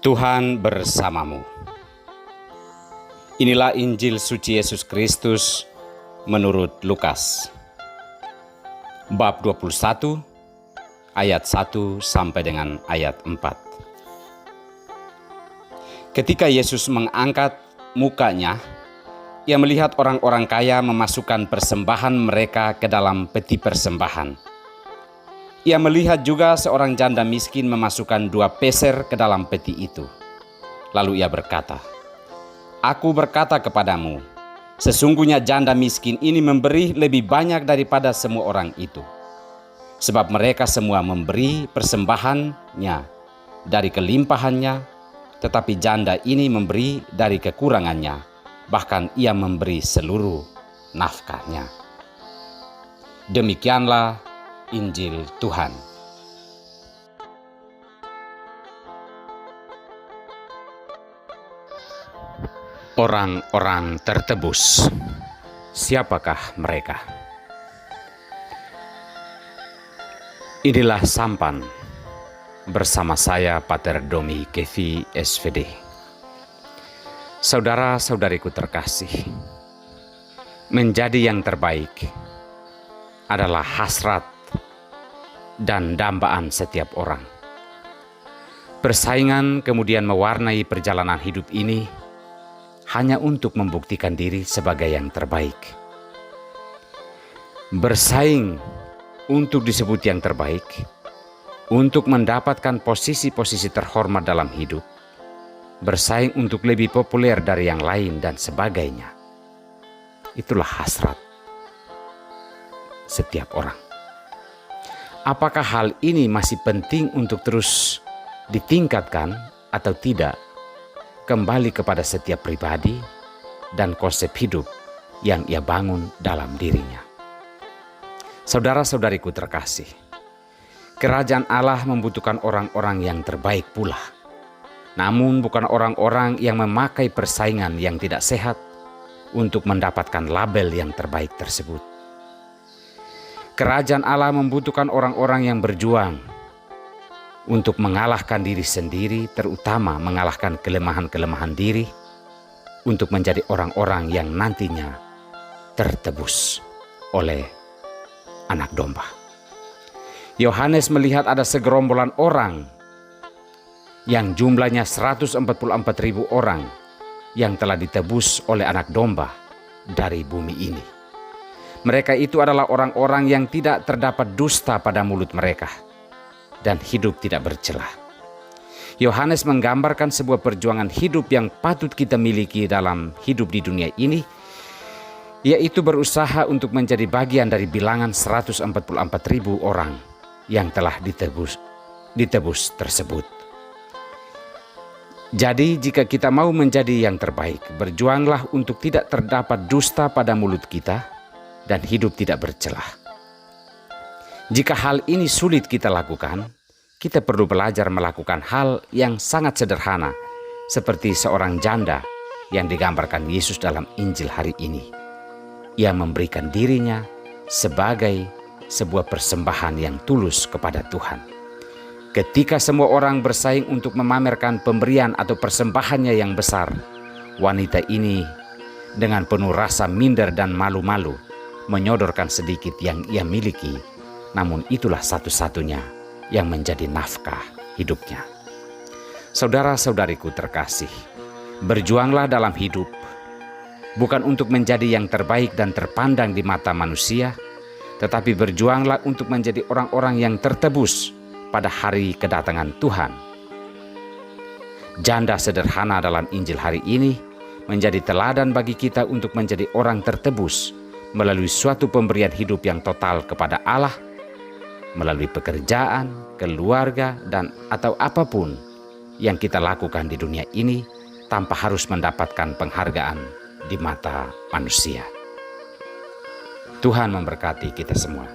Tuhan bersamamu. Inilah Injil suci Yesus Kristus menurut Lukas. Bab 21 ayat 1 sampai dengan ayat 4. Ketika Yesus mengangkat mukanya, ia melihat orang-orang kaya memasukkan persembahan mereka ke dalam peti persembahan. Ia melihat juga seorang janda miskin memasukkan 2 peser ke dalam peti itu. Lalu ia berkata, "Aku berkata kepadamu, sesungguhnya janda miskin ini memberi lebih banyak daripada semua orang itu. Sebab mereka semua memberi persembahannya dari kelimpahannya, tetapi janda ini memberi dari kekurangannya, bahkan ia memberi seluruh nafkahnya." Demikianlah Injil Tuhan. Orang-orang tertebus, siapakah mereka? Inilah sampan bersama saya, Pater Domi Kevi SVD. Saudara-saudariku terkasih, menjadi yang terbaik adalah hasrat dan dambaan setiap orang. Persaingan kemudian mewarnai perjalanan hidup ini hanya untuk membuktikan diri sebagai yang terbaik. Bersaing untuk disebut yang terbaik, untuk mendapatkan posisi-posisi terhormat dalam hidup, bersaing untuk lebih populer dari yang lain dan sebagainya. Itulah hasrat setiap orang. Apakah hal ini masih penting untuk terus ditingkatkan atau tidak? Kembali kepada setiap pribadi dan konsep hidup yang ia bangun dalam dirinya. Saudara-saudariku terkasih, kerajaan Allah membutuhkan orang-orang yang terbaik pula. Namun bukan orang-orang yang memakai persaingan yang tidak sehat untuk mendapatkan label yang terbaik tersebut. Kerajaan Allah membutuhkan orang-orang yang berjuang untuk mengalahkan diri sendiri, terutama mengalahkan kelemahan-kelemahan diri, untuk menjadi orang-orang yang nantinya tertebus oleh Anak Domba. Yohanes melihat ada segerombolan orang yang jumlahnya 144.000 orang yang telah ditebus oleh Anak Domba dari bumi ini. Mereka itu adalah orang-orang yang tidak terdapat dusta pada mulut mereka dan hidup tidak bercelah. Yohanes menggambarkan sebuah perjuangan hidup yang patut kita miliki dalam hidup di dunia ini, yaitu berusaha untuk menjadi bagian dari bilangan 144.000 orang yang telah ditebus tersebut. Jadi jika kita mau menjadi yang terbaik, berjuanglah untuk tidak terdapat dusta pada mulut kita dan hidup tidak bercelah. Jika hal ini sulit kita lakukan, kita perlu belajar melakukan hal yang sangat sederhana, seperti seorang janda yang digambarkan Yesus dalam Injil hari ini. Ia memberikan dirinya sebagai sebuah persembahan yang tulus kepada Tuhan. Ketika semua orang bersaing untuk memamerkan pemberian atau persembahannya yang besar, wanita ini dengan penuh rasa minder dan malu-malu menyodorkan sedikit yang ia miliki, namun itulah satu-satunya yang menjadi nafkah hidupnya. Saudara-saudariku terkasih, berjuanglah dalam hidup, bukan untuk menjadi yang terbaik dan terpandang di mata manusia, tetapi berjuanglah untuk menjadi orang-orang yang tertebus pada hari kedatangan Tuhan. Janda sederhana dalam Injil hari ini menjadi teladan bagi kita untuk menjadi orang tertebus melalui suatu pemberian hidup yang total kepada Allah, melalui pekerjaan, keluarga, dan atau apapun yang kita lakukan di dunia ini tanpa harus mendapatkan penghargaan di mata manusia. Tuhan memberkati kita semua.